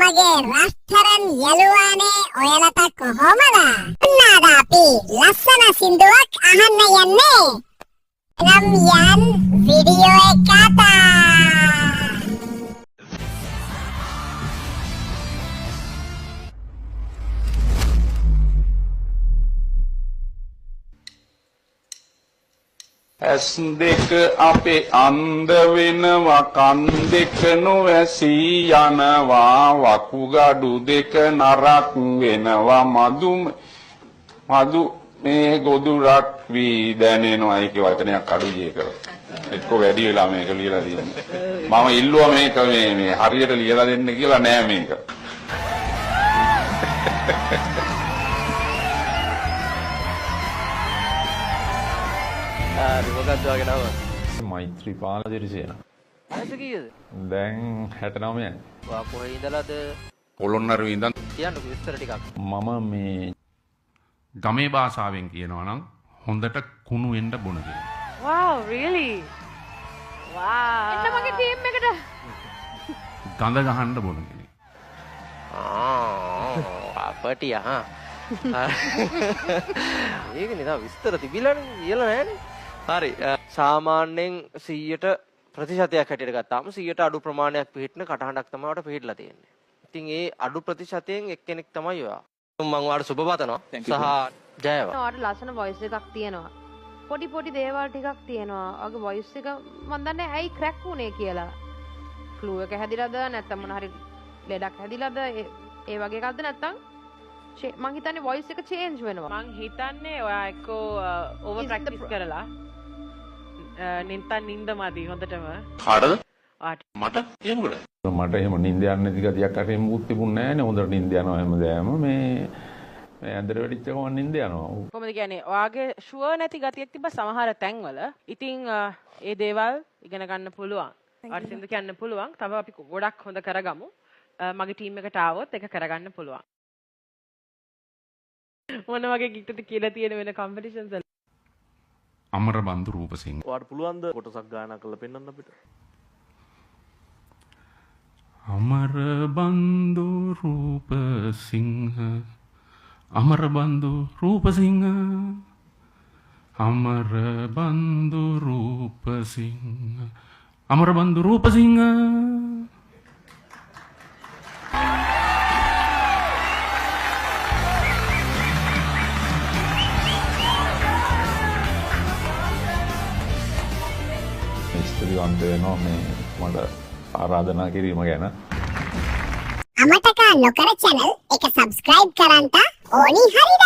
මගේ රස්තරන් යලුවානේ ඔයාලට කොහොමද? අද අපි ලස්සන සින්දුවක් අහන්න යන්නේ. එනම් යන් වීඩියෝ එකට. ඇස් දෙක අපේ අන්ධ වෙනවා කන් දෙක නොඇසී යනවා වකුගඩු දෙක නරක් වෙනවා මදු මේ ගොදුරක් වී දැනෙනවා. ඒක වචනයක් අඩුයි ඒක. එක්ක වැඩි වෙලා මේක ලියලා තියෙන්නේ. මම ඉල්ලුවා මේක මේ හරියට ලියලා දෙන්න කියලා නෑ මේක. මොකක්ද වගේ නම? මෛත්‍රීපාල දිරිසේන. වයස කීයද? දැන් 69යි. වා කොහේ ඉඳලාද? පොළොන්නරුවේ ඉඳන් කියන්නකෝ විස්තර ටිකක්. මම මේ ගමේ භාෂාවෙන් කියනවා නම් හොඳට කුණු වෙන්න බොන කියලා. Wow, really? Wow. එන්න මගේ ටීම් එකට. ගඳ ගහන්න බොන කෙනෙක්. අපටි ආ. ඒක නේ තා විස්තර තිබිලානේ කියලා නෑනේ. හරි. සාමාන්‍යයෙන් 100ට ප්‍රතිශතයක් හැටියට ගත්තාම 100ට අඩු ප්‍රමාණයක් පිළිහිටන කටහඬක් තමයි ඔයාලට පිළිහිටලා තියෙන්නේ. ඉතින් ඒ අඩු ප්‍රතිශතයෙන් එක්කෙනෙක් තමයි ඔයා. මම ඔයාලට සුබ පතනවා. සහ ජයවා. ඔයාලට ලස්සන වොයිස් එකක් තියෙනවා. පොඩි දේවල් ටිකක් තියෙනවා. ඔයාගේ වොයිස් එක මම දන්නේ ඇයි ක්‍රැක් වුනේ කියලා. ෆ්ලූ එක හැදිලාද නැත්නම් මොන හරි ලෙඩක් හැදිලාද ඒ වගේ එකක්ද නැත්නම් මං හිතන්නේ වොයිස් එක චේන්ජ් වෙනවා. මං හිතන්නේ ඔයා එක්කෝ ඕවර් ප්‍රැක්ටිස් කරලා නින්ද මදි හොඳටම. කාටද? ආට මට එහෙමද? මට එහෙම නිින්ද යන්නේ නැති ගතියක් අර එහෙම මුත් තිබුණේ නැහැ නේ. හොඳට නිින්ද යනවා හැමදාම මේ ඇඳට වෙඩිච්ච ගමන් නිින්ද යනවා. කොහොමද කියන්නේ? ඔයාගේ ෂුවර් නැති ගතියක් තිබ්බ සමහර තැන්වල. ඉතින් ඒ දේවල් ඉගෙන ගන්න පුළුවන්. ඔයාට සින්දු කියන්න පුළුවන්. තව අපි ගොඩක් හොඳ කරගමු. මගේ ටීම් එකට ආවොත් ඒක කරගන්න පුළුවන්. මොන වගේ ගීතද කියලා තියෙන වෙන කම්පිටිෂන්ස් වල? අමරබන්දු රූපසිංහ. ඔයාලට පුළුවන් ද කොටසක් ගායනා කරලා පෙන්වන්න අපිට? අමරබන්දු රූපසිංහ අමරබන්දු රූපසිංහ අමරබන්දු රූපසිංහ අමරබන්දු රූපසිංහ. ස්තුතිවන්ත වෙනවා මේ මට ආරාධනා කිරීම ගැන. අමතක නොකර channel එක subscribe කරන්ට ඕනි හරිද?